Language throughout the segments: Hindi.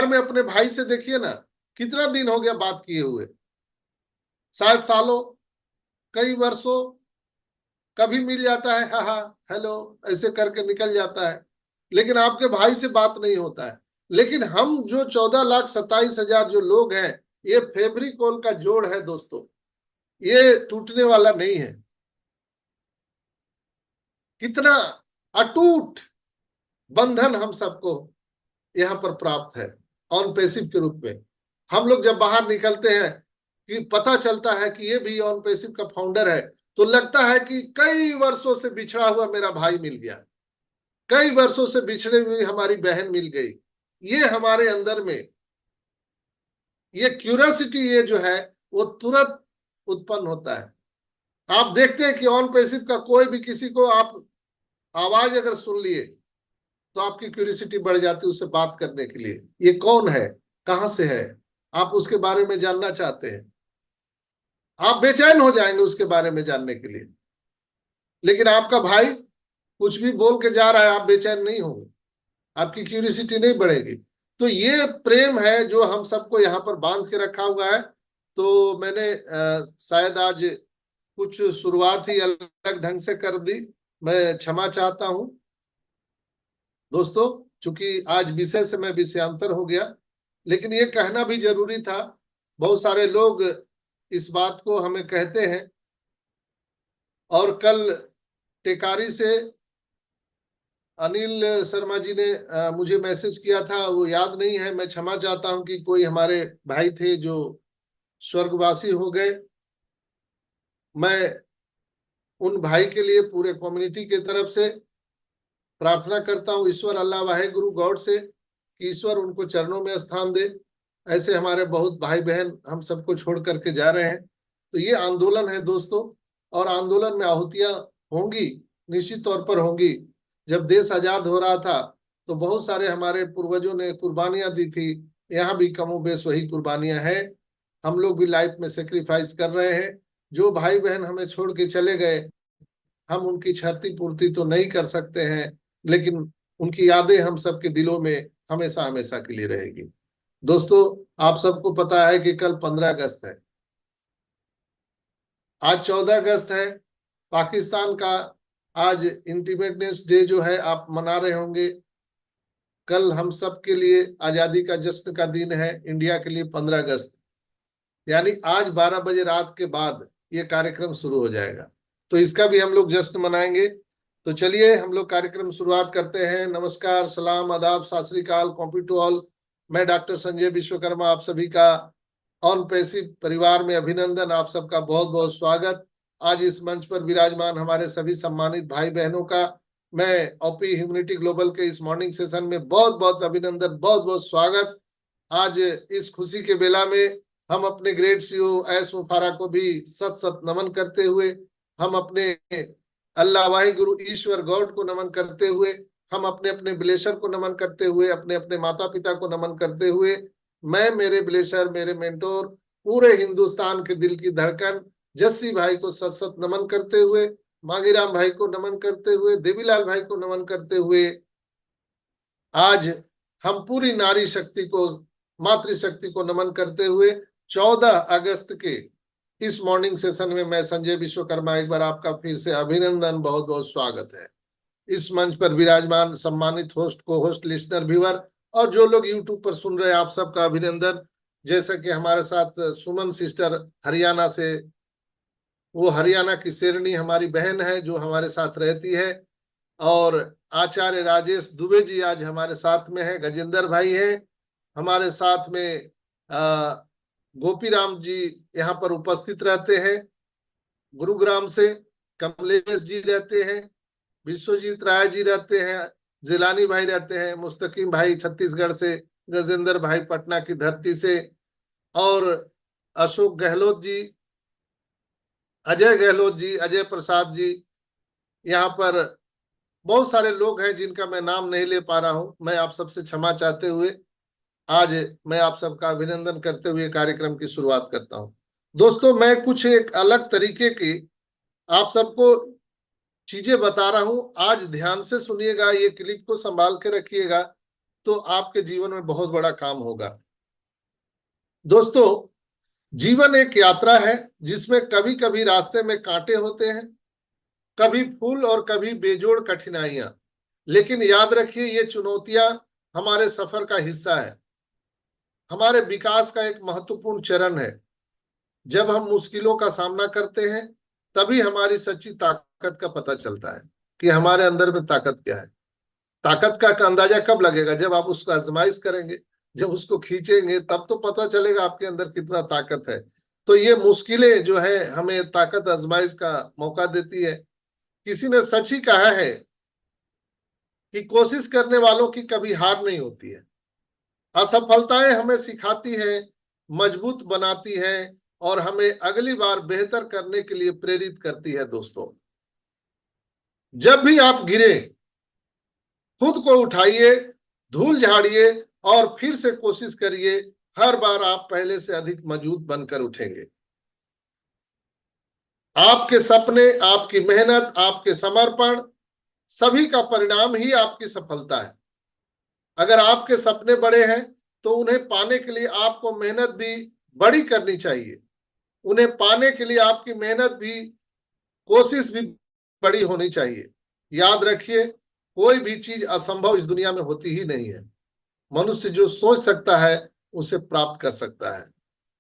में अपने भाई से देखिए ना, कितना दिन हो गया बात किए हुए, शायद सालों, कई वर्षों। कभी मिल जाता है, हाँ हाँ हेलो, ऐसे करके निकल जाता है, लेकिन आपके भाई से बात नहीं होता है। लेकिन हम जो 14,27,000 जो लोग हैं, ये फेब्रिकोल का जोड़ है दोस्तों, ये टूटने वाला नहीं है। कितना अटूट बंधन हम सबको यहाँ पर प्राप्त है ऑन पैसिव के रूप में। हम लोग जब बाहर निकलते हैं कि पता चलता है कि ये भी ऑन पैसिव का फाउंडर है, तो लगता है कि कई वर्षों से बिछड़ा हुआ मेरा भाई मिल गया, कई वर्षों से बिछड़े हुई हमारी बहन मिल गई। ये हमारे अंदर में ये क्यूरियोसिटी, ये जो है वो तुरंत उत्पन्न होता है। आप देखते हैं कि ऑन पैसिव का कोई भी किसी को आप आवाज अगर सुन लिए तो आपकी क्यूरियोसिटी बढ़ जाती है उससे बात करने के लिए। ये कौन है, कहां से है, आप उसके बारे में जानना चाहते हैं, आप बेचैन हो जाएंगे उसके बारे में जानने के लिए। लेकिन आपका भाई कुछ भी बोल के जा रहा है, आप बेचैन नहीं होंगे, आपकी क्यूरियोसिटी नहीं बढ़ेगी। तो ये प्रेम है जो हम सबको यहाँ पर बांध के रखा हुआ है। तो मैंने शायद आज कुछ शुरुआत ही अलग ढंग से कर दी, मैं क्षमा चाहता हूं दोस्तों, चूंकि आज विषय से मैं विषयांतर हो गया, लेकिन ये कहना भी जरूरी था। बहुत सारे लोग इस बात को हमें कहते हैं, और कल टेकारी से अनिल शर्मा जी ने मुझे मैसेज किया था, वो याद नहीं है, मैं क्षमा चाहता हूं कि कोई हमारे भाई थे जो स्वर्गवासी हो गए। मैं उन भाई के लिए पूरे कम्युनिटी के तरफ से प्रार्थना करता हूँ ईश्वर अल्लाह वाहे गुरु गॉड से कि ईश्वर उनको चरणों में स्थान दे। ऐसे हमारे बहुत भाई बहन हम सबको छोड़ करके जा रहे हैं। तो ये आंदोलन है दोस्तों, और आंदोलन में आहुतियां होंगी, निश्चित तौर पर होंगी। जब देश आजाद हो रहा था तो बहुत सारे हमारे पूर्वजों ने कुर्बानियां दी थी, यहाँ भी कमोबेश वही कुर्बानियां हैं। हम लोग भी लाइफ में सेक्रीफाइस कर रहे हैं। जो भाई बहन हमें छोड़ के चले गए, हम उनकी क्षति पूर्ति तो नहीं कर सकते हैं, लेकिन उनकी यादें हम सबके दिलों में हमेशा हमेशा के लिए रहेगी। दोस्तों, आप सबको पता है कि कल 15 अगस्त है, आज 14 अगस्त है, पाकिस्तान का आज इंडिपेंडेंस डे जो है आप मना रहे होंगे। कल हम सब के लिए आजादी का जश्न का दिन है, इंडिया के लिए 15 अगस्त, यानी आज 12 बजे रात के बाद ये कार्यक्रम शुरू हो जाएगा, तो इसका भी हम लोग जश्न मनाएंगे। तो चलिए हम लोग कार्यक्रम शुरुआत करते हैं। नमस्कार, सलाम, आदाब, सत श्री अकाल, कॉपी टू ऑल। मैं डॉक्टर संजय विश्वकर्मा, आप सभी का ऑन पैसिव परिवार में अभिनंदन, आप सबका बहुत बहुत स्वागत। आज इस मंच पर विराजमान हमारे सभी सम्मानित भाई बहनों का मैं ओपी ह्यूमनिटी ग्लोबल के इस मॉर्निंग सेशन में बहुत बहुत अभिनंदन, बहुत बहुत स्वागत। आज इस खुशी के बेला में हम अपने ग्रेट सीईओ एस मुफारा को भी सत सत नमन करते हुए, हम अपने अल्लाह वाहि गुरु ईश्वर गॉड को नमन करते हुए, हम अपने अपने ब्लेशर को नमन करते हुए, अपने अपने माता पिता को नमन करते हुए, मैं, मेरे ब्लेशर, मेरे मेंटोर, पूरे हिंदुस्तान के दिल की धड़कन जस्सी भाई को सत सत नमन करते हुए, मांगीराम भाई को नमन करते हुए, देवीलाल भाई को नमन करते हुए, आज हम पूरी नारी शक्ति को, मातृशक्ति को नमन करते हुए 14 अगस्त के इस मॉर्निंग सेशन में मैं संजय विश्वकर्मा एक बार आपका फिर से अभिनंदन, बहुत बहुत स्वागत है। इस मंच पर विराजमान सम्मानित होस्ट, को होस्ट, लिसनर, व्यूअर और जो लोग यूट्यूब पर सुन रहे हैं, आप सबका अभिनंदन। जैसा कि हमारे साथ सुमन सिस्टर हरियाणा से, वो हरियाणा की शेरनी हमारी बहन है जो हमारे साथ रहती है, और आचार्य राजेश दुबे जी आज हमारे साथ में है, गजेंद्र भाई है हमारे साथ में, गोपी राम जी यहाँ पर उपस्थित रहते हैं गुरुग्राम से, कमलेश जी रहते हैं, विश्वजीत राय जी रहते हैं, जिलानी भाई रहते हैं, मुस्तकीम भाई छत्तीसगढ़ से, गजेंद्र भाई पटना की धरती से, और अशोक गहलोत जी, अजय गहलोत जी, अजय प्रसाद जी, यहाँ पर बहुत सारे लोग हैं जिनका मैं नाम नहीं ले पा रहा हूं। मैं आप सबसे क्षमा चाहते हुए आज मैं आप सबका अभिनंदन करते हुए कार्यक्रम की शुरुआत करता हूं। दोस्तों, मैं कुछ एक अलग तरीके की आप सबको चीजें बता रहा हूं, आज ध्यान से सुनिएगा, ये क्लिप को संभाल के रखिएगा। तो आपके जीवन में बहुत बड़ा काम होगा। दोस्तों, जीवन एक यात्रा है जिसमें कभी कभी रास्ते में कांटे होते हैं, कभी फूल और कभी बेजोड़ कठिनाइयां। लेकिन याद रखिए, ये चुनौतियां हमारे सफर का हिस्सा है, हमारे विकास का एक महत्वपूर्ण चरण है। जब हम मुश्किलों का सामना करते हैं तभी हमारी सच्ची ताकत का पता चलता है कि हमारे अंदर में ताकत क्या है। ताकत का अंदाजा कब लगेगा? जब आप उसको आजमाइश करेंगे, जब उसको खींचेंगे, तब तो पता चलेगा आपके अंदर कितना ताकत है। तो ये मुश्किलें जो है हमें ताकत आजमाइश का मौका देती है। किसी ने सच ही कहा है कि कोशिश करने वालों की कभी हार नहीं होती है। असफलताएं हमें सिखाती है, मजबूत बनाती है और हमें अगली बार बेहतर करने के लिए प्रेरित करती है। दोस्तों, जब भी आप गिरे, खुद को उठाइए, धूल झाड़िए और फिर से कोशिश करिए। हर बार आप पहले से अधिक मजबूत बनकर उठेंगे। आपके सपने, आपकी मेहनत, आपके समर्पण, सभी का परिणाम ही आपकी सफलता है। अगर आपके सपने बड़े हैं तो उन्हें पाने के लिए आपको मेहनत भी बड़ी करनी चाहिए। उन्हें पाने के लिए आपकी मेहनत भी, कोशिश भी बड़ी होनी चाहिए। याद रखिए, कोई भी चीज असंभव इस दुनिया में होती ही नहीं है। मनुष्य जो सोच सकता है उसे प्राप्त कर सकता है।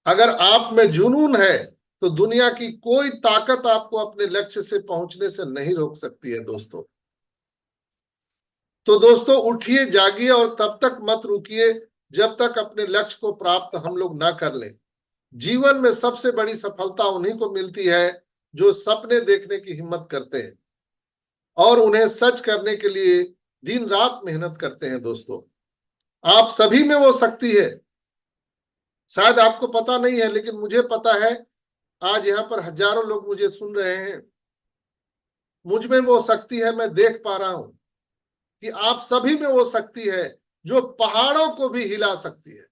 अगर आप में जुनून है तो दुनिया की कोई ताकत आपको अपने लक्ष्य से पहुंचने से नहीं रोक सकती है। दोस्तों, तो दोस्तों, उठिए, जागिए और तब तक मत रुकिए जब तक अपने लक्ष्य को प्राप्त हम लोग ना कर लें। जीवन में सबसे बड़ी सफलता उन्हीं को मिलती है जो सपने देखने की हिम्मत करते हैं और उन्हें सच करने के लिए दिन रात मेहनत करते हैं। दोस्तों, आप सभी में वो शक्ति है। शायद आपको पता नहीं है, लेकिन मुझे पता है। आज यहाँ पर हजारों लोग मुझे सुन रहे हैं। मुझ में वो शक्ति है, मैं देख पा रहा हूं कि आप सभी में वो शक्ति है जो पहाड़ों को भी हिला सकती है।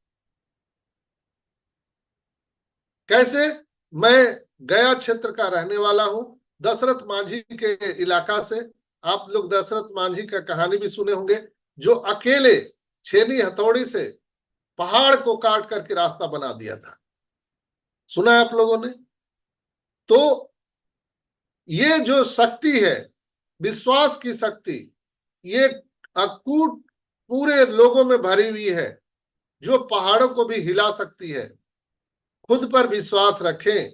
कैसे? मैं गया क्षेत्र का रहने वाला हूं, दशरथ मांझी के इलाका से। आप लोग दशरथ मांझी का कहानी भी सुने होंगे, जो अकेले छेनी हथौड़ी से पहाड़ को काट करके रास्ता बना दिया था। सुना है आप लोगों ने? तो ये जो शक्ति है, विश्वास की शक्ति, ये अकूट पूरे लोगों में भरी हुई है जो पहाड़ों को भी हिला सकती है। खुद पर विश्वास रखें,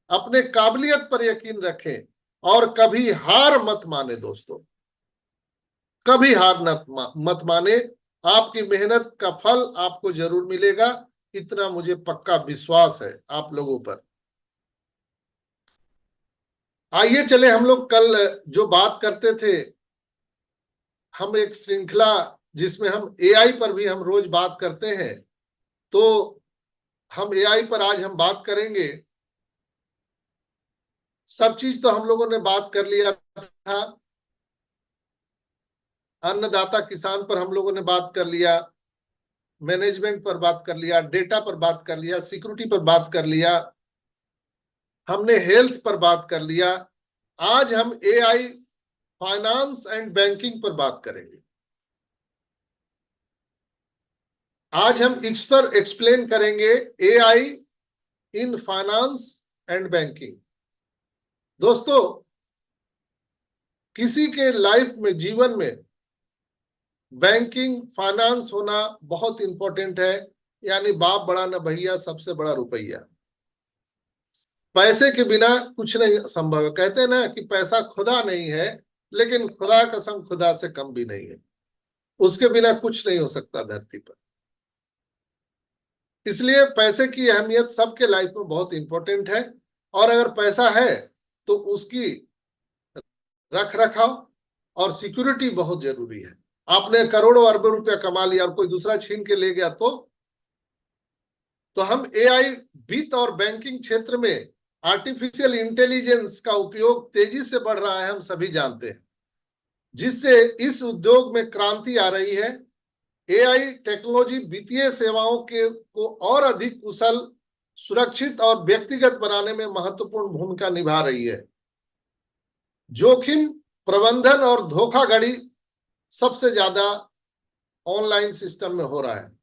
अपने काबिलियत पर यकीन रखें और कभी हार मत माने। दोस्तों, कभी हार मत माने। आपकी मेहनत का फल आपको जरूर मिलेगा, इतना मुझे पक्का विश्वास है आप लोगों पर। आइए चले, हम लोग कल जो बात करते थे, हम एक श्रृंखला जिसमें हम एआई पर भी हम रोज बात करते हैं, तो हम एआई पर आज हम बात करेंगे। सब चीज तो हम लोगों ने बात कर लिया था। अन्नदाता किसान पर हम लोगों ने बात कर लिया, मैनेजमेंट पर बात कर लिया, डेटा पर बात कर लिया, सिक्योरिटी पर बात कर लिया, हमने हेल्थ पर बात कर लिया। आज हम एआई, फाइनेंस एंड बैंकिंग पर बात करेंगे। आज हम इस पर एक्सप्लेन करेंगे AI in finance and banking. दोस्तों, किसी के लाइफ में, जीवन में बैंकिंग, फाइनेंस होना बहुत इंपॉर्टेंट है। यानी बाप बड़ा न भैया, सबसे बड़ा रुपया। पैसे के बिना कुछ नहीं संभव है। कहते हैं ना कि पैसा खुदा नहीं है, लेकिन खुदा कसम खुदा से कम भी नहीं है। उसके बिना कुछ नहीं हो सकता धरती पर। इसलिए पैसे की अहमियत सबके लाइफ में बहुत इंपॉर्टेंट है। और अगर पैसा है तो उसकी रख रखाव और सिक्योरिटी बहुत जरूरी है। आपने करोड़ों अरबों रुपया कमा लिया और कोई दूसरा छीन के ले गया तो हम एआई, वित्त और बैंकिंग क्षेत्र में आर्टिफिशियल इंटेलिजेंस का उपयोग तेजी से बढ़ रहा है, हम सभी जानते हैं, जिससे इस उद्योग में क्रांति आ रही है। एआई टेक्नोलॉजी वित्तीय सेवाओं के को और अधिक कुशल, सुरक्षित और व्यक्तिगत बनाने में महत्वपूर्ण भूमिका निभा रही है। जोखिम प्रबंधन और धोखाधड़ी सबसे ज्यादा ऑनलाइन सिस्टम में हो रहा है।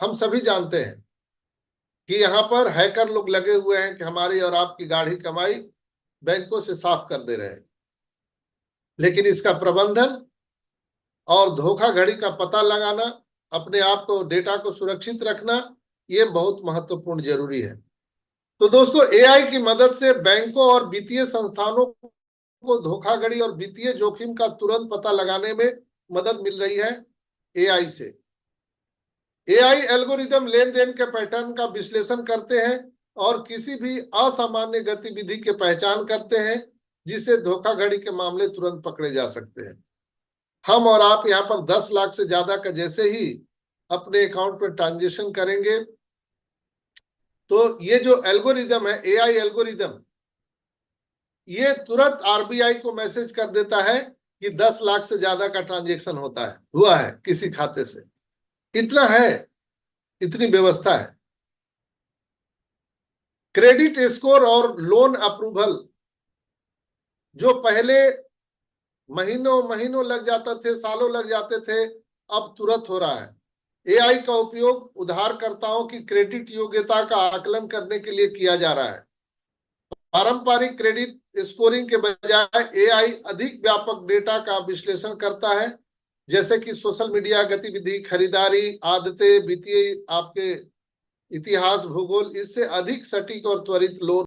हम सभी जानते हैं कि यहाँ पर हैकर लोग लगे हुए हैं कि हमारी और आपकी गाढ़ी कमाई बैंकों से साफ कर दे रहे हैं। लेकिन इसका प्रबंधन और धोखाधड़ी का पता लगाना, अपने आप को, डेटा को सुरक्षित रखना, ये बहुत महत्वपूर्ण जरूरी है। तो दोस्तों, एआई की मदद से बैंकों और वित्तीय संस्थानों को धोखाधड़ी और वित्तीय जोखिम का तुरंत पता लगाने में मदद मिल रही है एआई से। एआई एल्गोरिदम लेन देन के पैटर्न का विश्लेषण करते हैं और किसी भी असामान्य गतिविधि की पहचान करते हैं, जिससे धोखाधड़ी के मामले तुरंत पकड़े जा सकते हैं। हम और आप यहाँ पर 10 लाख से ज्यादा का जैसे ही अपने अकाउंट पर ट्रांजेक्शन करेंगे, तो ये जो एल्गोरिदम है, एआई एल्गोरिदम, ये तुरंत आरबीआई को मैसेज कर देता है कि 10 लाख से ज्यादा का ट्रांजेक्शन हुआ है किसी खाते से। इतना है, इतनी व्यवस्था है। क्रेडिट स्कोर और लोन अप्रूवल, जो पहले महीनों महीनों लग जाता थे, सालों लग जाते थे, अब तुरंत हो रहा है। एआई का उपयोग उधारकर्ताओं की क्रेडिट योग्यता का आकलन करने के लिए किया जा रहा है। पारंपरिक क्रेडिट स्कोरिंग के बजाय एआई अधिक व्यापक डेटा का विश्लेषण करता है, जैसे कि सोशल मीडिया गतिविधि, खरीदारी आदतें, वित्तीय आपके इतिहास, भूगोल। इससे अधिक सटीक और त्वरित लोन